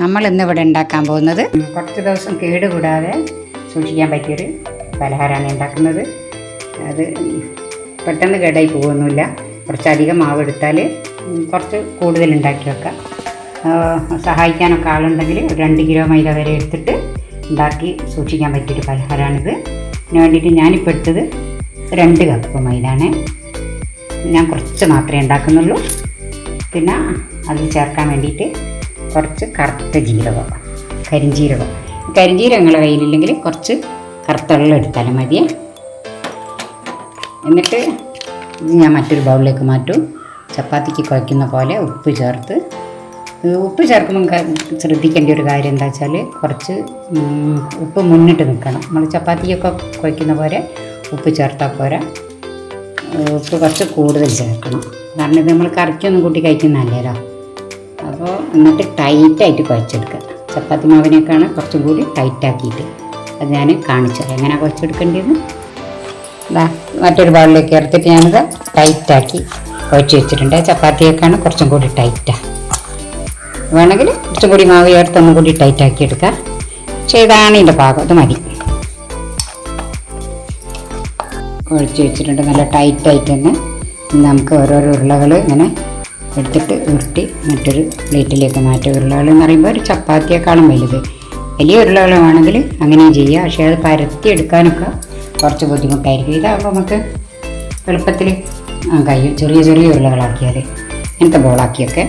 നമ്മൾ ഇന്നിവിടെ ഉണ്ടാക്കാൻ പോകുന്നത് കുറച്ച് ദിവസം കേടുകൂടാതെ സൂക്ഷിക്കാൻ പറ്റിയൊരു പലഹാരമാണ് ഉണ്ടാക്കുന്നത്. അത് പെട്ടെന്ന് കേടായി പോകുന്നില്ല. കുറച്ചധികം മാവ് എടുത്താൽ കുറച്ച് കൂടുതൽ ഉണ്ടാക്കി വെക്കാം. സഹായിക്കാനൊക്കെ ആളുണ്ടെങ്കിൽ ഒരു 2 കിലോ മൈദ വരെ എടുത്തിട്ട് ഉണ്ടാക്കി സൂക്ഷിക്കാൻ പറ്റിയൊരു പലഹാരമാണിത്. അതിന് വേണ്ടിയിട്ട് ഞാനിപ്പോൾ എടുത്തത് 2 കപ്പ് മൈദയാണ്. ഞാൻ കുറച്ച് മാത്രമേ ഉണ്ടാക്കുന്നുള്ളൂ. പിന്നെ അതിൽ ചേർക്കാൻ വേണ്ടിയിട്ട് കുറച്ച് കറുത്ത ജീരകം, കരിഞ്ജീരകം. കരിഞ്ജീരകങ്ങളുടെ കയ്യിലില്ലെങ്കിൽ കുറച്ച് കറുത്ത വെള്ളം എടുത്താലും മതിയേ. എന്നിട്ട് ഇത് ഞാൻ മറ്റൊരു ബൗളിലേക്ക് മാറ്റും. ചപ്പാത്തിക്ക് കുഴയ്ക്കുന്ന പോലെ ഉപ്പ് ചേർത്ത്, ഉപ്പ് ചേർക്കുമ്പോൾ ശ്രദ്ധിക്കേണ്ട ഒരു കാര്യം എന്താ വെച്ചാൽ കുറച്ച് ഉപ്പ് മുന്നിട്ട് നിൽക്കണം. നമ്മൾ ചപ്പാത്തിക്കൊക്കെ കുഴയ്ക്കുന്ന പോലെ ഉപ്പ് ചേർത്താൽ പോരാ, ഉപ്പ് കുറച്ച് കൂടുതൽ ചേർക്കണം. കാരണം ഇത് നമ്മൾ കറിക്കൊന്നും കൂട്ടി കഴിക്കുന്നതല്ലേല്ലോ. അപ്പോൾ എന്നിട്ട് ടൈറ്റായിട്ട് കുഴച്ചെടുക്കുക. ചപ്പാത്തി മാവിനേക്കാണ് കുറച്ചും കൂടി ടൈറ്റാക്കിയിട്ട്. അത് ഞാൻ കാണിച്ചത് എങ്ങനെ കുഴച്ചെടുക്കേണ്ടതെന്ന്. മറ്റൊരു ബൗളിലേക്ക് ചേർത്തിട്ട് ഞാനിത് ടൈറ്റാക്കി കുഴച്ച് വെച്ചിട്ടുണ്ട്. ചപ്പാത്തിയേക്കാണ് കുറച്ചും കൂടി ടൈറ്റാണ്. വേണമെങ്കിൽ കുറച്ചും കൂടി മാവ് ചേർത്ത് ഒന്നും കൂടി ടൈറ്റാക്കി എടുക്കുക. പക്ഷേ ഇതാണ് ഇതിൻ്റെ പാകം, അത് മതി. കുഴച്ച് വെച്ചിട്ടുണ്ട് നല്ല ടൈറ്റായിട്ട് തന്നെ. നമുക്ക് ഓരോരോ ഉരുളകൾ ഇങ്ങനെ എടുത്തിട്ട് ഉരുട്ടി മറ്റൊരു പ്ലേറ്റിലേക്ക് മാറ്റുക. ഉരുളകൾ എന്ന് പറയുമ്പോൾ ഒരു ചപ്പാത്തിയേക്കാളും വലുത്. വലിയ ഉരുളകൾ വേണമെങ്കിൽ അങ്ങനെയും ചെയ്യുക. പക്ഷേ അത് പരത്തി എടുക്കാനൊക്കെ കുറച്ച് ബുദ്ധിമുട്ടായിരിക്കും. ഇതാകുമ്പോൾ നമുക്ക് എളുപ്പത്തിൽ കഴിയും. ചെറിയ ചെറിയ ഉരുളകളാക്കിയാൽ ഇങ്ങനത്തെ ബോളാക്കിയൊക്കെ.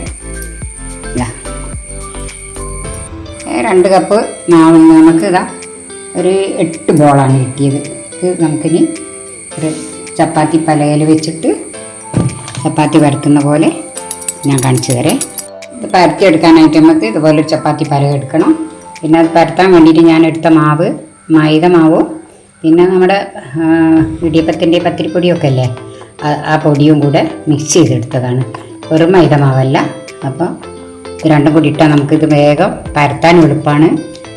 2 കപ്പ് മാവിൽ നമുക്ക് ഒരു 8 ബോളാണ് കിട്ടിയത്. ഇത് നമുക്കിനി ഒരു ചപ്പാത്തി പലകയിൽ വെച്ചിട്ട് ചപ്പാത്തി പരത്തുന്ന പോലെ ഞാൻ കാണിച്ചു തരാം. ഇത് പരത്തിയെടുക്കാനായിട്ട് നമുക്ക് ഇതുപോലെ ഒരു ചപ്പാത്തി പലക എടുക്കണം. പിന്നെ അത് പരത്താൻ വേണ്ടിയിട്ട് ഞാൻ എടുത്ത മാവ് മൈദ മാവും പിന്നെ നമ്മുടെ ഇടിയപ്പത്തിൻ്റെ പത്തിരിപ്പൊടിയൊക്കെ അല്ലേ, ആ പൊടിയും കൂടെ മിക്സ് ചെയ്തെടുത്തതാണ്. വെറും മൈദ മാവല്ല. അപ്പോൾ ഇത് രണ്ടും കൂടി ഇട്ടാൽ നമുക്കിത് വേഗം പരത്താൻ എളുപ്പമാണ്.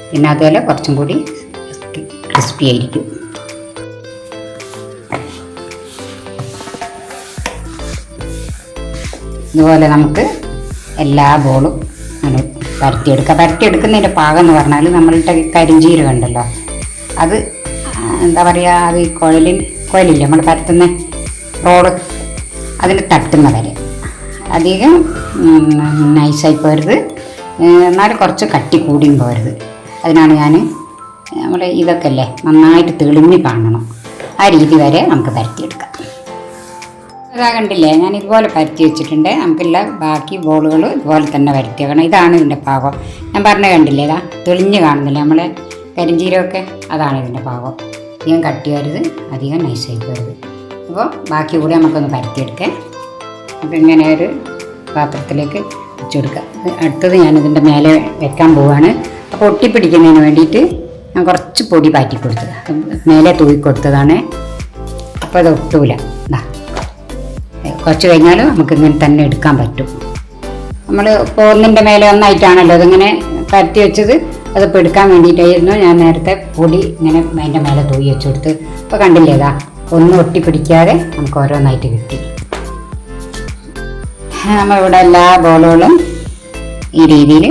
പിന്നെ അതുപോലെ കുറച്ചും കൂടി ക്രിസ്പി ആയിരിക്കും. ഇതുപോലെ നമുക്ക് എല്ലാ ബോളും പരത്തിയെടുക്കുന്നതിൻ്റെ പാകം എന്ന് പറഞ്ഞാൽ നമ്മളുടെ കരിഞ്ജീരകം ഉണ്ടല്ലോ, അത് എന്താ പറയുക, അത് ഈ കുഴലില്ലേ നമ്മൾ പരത്തുന്ന റോള്, അതിന് തട്ടുന്ന വരെ. അധികം നൈസായി പോരുത്, എന്നാലും കുറച്ച് കട്ടി കൂടിയും പോരുത്. അതിനാണ് ഞാൻ നമ്മുടെ ഇതൊക്കെ അല്ലേ നന്നായിട്ട് തെളിഞ്ഞ് കാണണം. ആ രീതി വരെ നമുക്ക് പരത്തിയെടുക്കാം. അതാ കണ്ടില്ലേ, ഞാൻ ഇതുപോലെ പരത്തി വെച്ചിട്ടുണ്ട്. നമുക്കുള്ള ബാക്കി ബോളുകൾ ഇതുപോലെ തന്നെ പരത്തി വെക്കണം. ഇതാണ് ഇതിൻ്റെ പാകം. ഞാൻ പറഞ്ഞ കണ്ടില്ലേ, ഇതാ തെളിഞ്ഞ് കാണുന്നില്ല നമ്മളെ കരിഞ്ജീരകമൊക്കെ, അതാണ് ഇതിൻ്റെ പാകം. അധികം കട്ടി വരുത്, അധികം നൈസായി വരുത്. അപ്പോൾ ബാക്കി കൂടി നമുക്കൊന്ന് പരത്തിയെടുക്കാം. അപ്പോൾ ഇങ്ങനെ ഒരു പാത്രത്തിലേക്ക് വെച്ചെടുക്കുക. അടുത്തത് ഞാനിതിൻ്റെ മേലെ വെക്കാൻ പോവുകയാണ്. അപ്പോൾ ഒട്ടിപ്പിടിക്കുന്നതിന് വേണ്ടിയിട്ട് ഞാൻ കുറച്ച് പൊടി പാറ്റി കൊടുത്തത് മേലെ തൂക്കിക്കൊടുത്തതാണ്. അപ്പോൾ അത് ഒട്ടൂല. കുറച്ച് കഴിഞ്ഞാൽ നമുക്കിങ്ങനെ തന്നെ എടുക്കാൻ പറ്റും. നമ്മൾ ഇപ്പോൾ ഒന്നിൻ്റെ മേലെ ഒന്നായിട്ടാണല്ലോ അതിങ്ങനെ പരത്തി വെച്ചത്. അതിപ്പോൾ എടുക്കാൻ വേണ്ടിയിട്ടായിരുന്നു ഞാൻ നേരത്തെ പൊടി ഇങ്ങനെ അതിൻ്റെ മേലെ തൂക്കി വെച്ച് കൊടുത്ത്. ഇപ്പോൾ കണ്ടില്ലേ, ഒന്നും ഒട്ടിപ്പിടിക്കാതെ നമുക്ക് ഓരോന്നായിട്ട് കിട്ടി. നമ്മളിവിടെ എല്ലാ ബോളുകളും ഈ രീതിയിൽ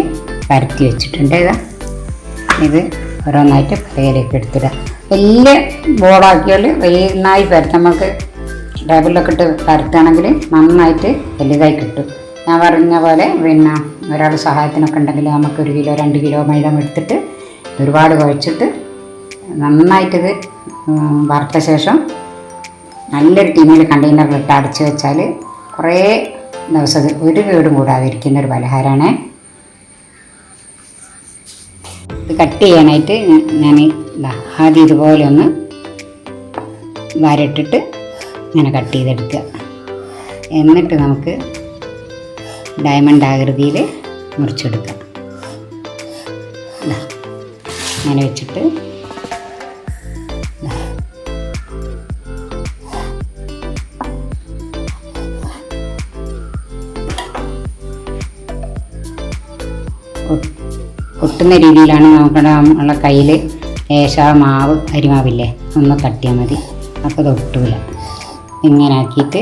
പരത്തി വെച്ചിട്ടുണ്ട്. ഇത് ഓരോന്നായിട്ട് പലയിലേക്ക് എടുത്തിടുക. വലിയ ബോളാക്കിയാൽ നന്നായി പരത്താം. നമുക്ക് ടേബിളിലൊക്കെ ഇട്ട് പരത്തുകയാണെങ്കിൽ നന്നായിട്ട് വലുതായി കിട്ടും. ഞാൻ പറഞ്ഞ പോലെ പിന്നെ ഒരാൾ സഹായത്തിനൊക്കെ ഉണ്ടെങ്കിൽ നമുക്ക് 1 കിലോ 2 കിലോ മൈദ എടുത്തിട്ട് ഒരുപാട് കുഴച്ചിട്ട് നന്നായിട്ടിത് വറുത്ത ശേഷം നല്ലൊരു ടിന്നിൽ കണ്ടെയ്നറിലിട്ട് അടച്ച് വെച്ചാൽ കുറേ ദിവസം ഒരു കേടും കൂടാതിരിക്കുന്ന ഒരു പലഹാരമാണ്. ഇത് കട്ട് ചെയ്യാനായിട്ട് ഞാൻ ആദ്യം ഇതുപോലെ ഒന്ന് വരട്ടിട്ട് ഇങ്ങനെ കട്ട് ചെയ്തെടുക്കുക. എന്നിട്ട് നമുക്ക് ഡയമണ്ട് ആകൃതിയിൽ മുറിച്ചെടുക്കാം. അങ്ങനെ വെച്ചിട്ട് ഒട്ടുന്ന രീതിയിലാണ് നമ്മളെ കയ്യിൽ മാവ് അരിമാവില്ലേ ഒന്ന് തട്ടിയാൽ മതി. അപ്പോൾ അത് ഒട്ടൂല. ഇങ്ങനെ ആക്കിയിട്ട്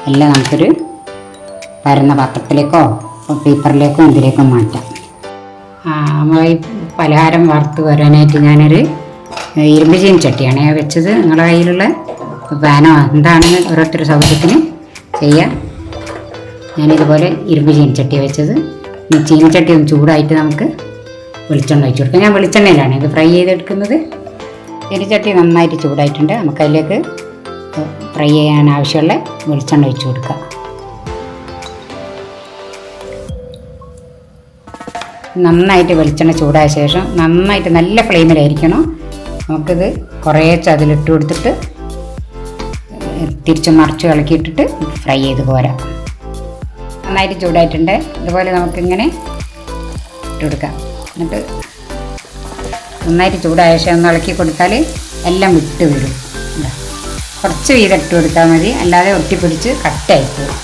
എല്ലാം നമുക്കൊരു പരന്ന പാത്രത്തിലേക്കോ പേപ്പറിലേക്കോ ഇതിലേക്കോ മാറ്റാം. നമ്മൾ ഈ പലഹാരം വറുത്ത് വരാനായിട്ട് ഞാനൊരു ഇരുമ്പ് ചീനച്ചട്ടിയാണ് വെച്ചത്. നിങ്ങളുടെ കയ്യിലുള്ള പാനോ എന്താണെന്ന് ഓരോരുത്തർ സൗകര്യത്തിന് ചെയ്യാം. ഞാനിതുപോലെ ഇരുമ്പ് ചീനച്ചട്ടി വെച്ചത്. ഈ ചീനച്ചട്ടി ഒന്ന് ചൂടായിട്ട് നമുക്ക് വെളിച്ചെണ്ണ ഒഴിച്ചു കൊടുക്കാം. ഞാൻ വെളിച്ചെണ്ണയിലാണ് ഇത് ഫ്രൈ ചെയ്തെടുക്കുന്നത്. ചീനച്ചട്ടി നന്നായിട്ട് ചൂടായിട്ടുണ്ട്. നമുക്കതിലേക്ക് ഫ്രൈ ചെയ്യാൻ ആവശ്യമുള്ള വെളിച്ചെണ്ണ ഒഴിച്ചു കൊടുക്കാം. നന്നായിട്ട് വെളിച്ചെണ്ണ ചൂടായ ശേഷം നന്നായിട്ട് നല്ല ഫ്ലെയിമിലായിരിക്കണം. നമുക്കിത് കുറേശ്ശെ അതിലിട്ട് കൊടുത്തിട്ട് തിരിച്ച് മറിച്ച് ഇളക്കിയിട്ടിട്ട് ഫ്രൈ ചെയ്ത് പോരാം. നന്നായിട്ട് ചൂടായിട്ടുണ്ട്. ഇതുപോലെ നമുക്കിങ്ങനെ ഇട്ട് കൊടുക്കാം. എന്നിട്ട് നന്നായിട്ട് ചൂടായ ശേഷം ഒന്ന് ഇളക്കി കൊടുത്താൽ എല്ലാം വിട്ട് വരും. കുറച്ച് വീതം ഇട്ട് കൊടുത്താൽ മതി, അല്ലാതെ ഒട്ടിപ്പിടിച്ച് കട്ടായി പോകും.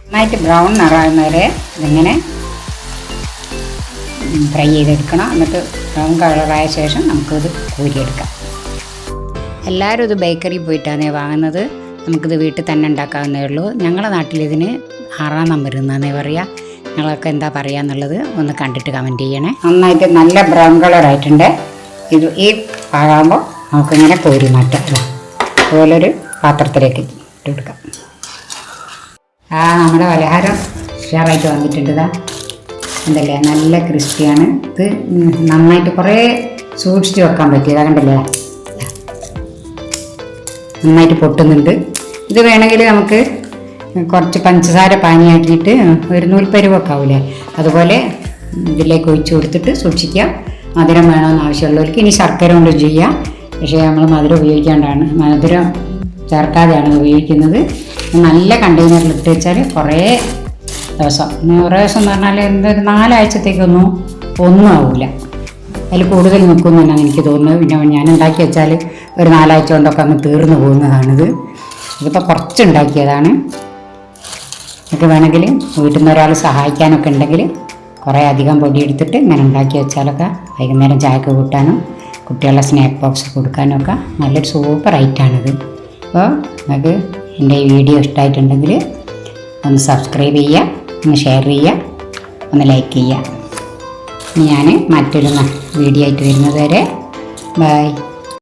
നന്നായിട്ട് ബ്രൗൺ നിറമാകുന്നവരെ ഇതിങ്ങനെ ഫ്രൈ ചെയ്തെടുക്കണം. എന്നിട്ട് ബ്രൗൺ കളറായ ശേഷം നമുക്കിത് കോരിയെടുക്കാം. എല്ലാവരും ഇത് ബേക്കറിയിൽ പോയിട്ടാണ് വാങ്ങുന്നത്. നമുക്കിത് വീട്ടിൽ തന്നെ ഉണ്ടാക്കാവുന്നേ ഉള്ളൂ. ഞങ്ങളുടെ നാട്ടിലിതിന് 6 നമ്പർ എന്നാന്നേ പറയുക. നിങ്ങളൊക്കെ എന്താ പറയുക എന്നുള്ളത് ഒന്ന് കണ്ടിട്ട് കമൻറ്റ് ചെയ്യണേ. നന്നായിട്ട് നല്ല ബ്രൗൺ കളറായിട്ടുണ്ട്. ഇത് ഈ പാകാകുമ്പോൾ നമുക്കിങ്ങനെ കോരി മാറ്റാം. അതുപോലൊരു പാത്രത്തിലേക്ക് ഇട്ട് കൊടുക്കാം. നമ്മുടെ പലഹാരം ഉഷാറായിട്ട് വന്നിട്ടുണ്ട്. എന്തല്ലേ നല്ല ക്രിസ്പിയാണ്. ഇത് നന്നായിട്ട് കുറേ സൂക്ഷിച്ച് വെക്കാൻ പറ്റിയതാണ്. കണ്ടല്ലേ നന്നായിട്ട് പൊട്ടുന്നുണ്ട്. ഇത് വേണമെങ്കിൽ നമുക്ക് കുറച്ച് പഞ്ചസാര പാനിയാക്കിയിട്ട് ഒരു നൂൽപ്പരുവൊക്കെ ആവില്ലേ, അതുപോലെ ഇതിലേക്ക് ഒഴിച്ച് കൊടുത്തിട്ട് സൂക്ഷിക്കാം. മധുരം വേണമെന്ന് ആവശ്യമുള്ളവർക്ക് ഇനി ശർക്കര കൊണ്ട് ചെയ്യാം. പക്ഷേ നമ്മൾ മധുരം ഉപയോഗിക്കാണ്ടാണ്, മധുരം ചേർക്കാതെയാണ് ഉപയോഗിക്കുന്നത്. നല്ല കണ്ടെയ്നറിൽ ഇട്ട് വെച്ചാൽ കുറേ ദിവസം എന്ന് പറഞ്ഞാൽ എന്തൊരു 4 ആഴ്ചത്തേക്കൊന്നും ഒന്നും ആവില്ല. അതിൽ കൂടുതൽ നിൽക്കുമെന്നാണ് എനിക്ക് തോന്നുന്നത്. പിന്നെ ഞാൻ ഉണ്ടാക്കി വെച്ചാൽ ഒരു 4 ആഴ്ച കൊണ്ടൊക്കെ അങ്ങ് തീർന്നു പോകുന്നതാണിത്. ഇതിപ്പോൾ കുറച്ച് ഉണ്ടാക്കിയതാണ്. നമുക്ക് വേണമെങ്കിൽ വീട്ടിൽ നിന്ന് ഒരാൾ സഹായിക്കാനൊക്കെ ഉണ്ടെങ്കിൽ കുറേ അധികം പൊടി എടുത്തിട്ട് ഇങ്ങനെ ഉണ്ടാക്കി വെച്ചാലൊക്കെ വൈകുന്നേരം ചായക്ക് കൂട്ടാനും കുട്ടികളുടെ സ്നാക്ക് ബോക്സ് കൊടുക്കാനും ഒക്കെ നല്ലൊരു സൂപ്പർ ഐറ്റാണിത്. അപ്പോൾ നിങ്ങൾക്ക് എൻ്റെ ഈ വീഡിയോ ഇഷ്ടമായിട്ടുണ്ടെങ്കിൽ ഒന്ന് സബ്സ്ക്രൈബ് ചെയ്യുക, ഒന്ന് ഷെയർ ചെയ്യുക, ഒന്ന് ലൈക്ക് ചെയ്യുക. ഞാൻ മറ്റൊരു വീഡിയോ ആയിട്ട് വരുന്നത് വരെ ബൈ.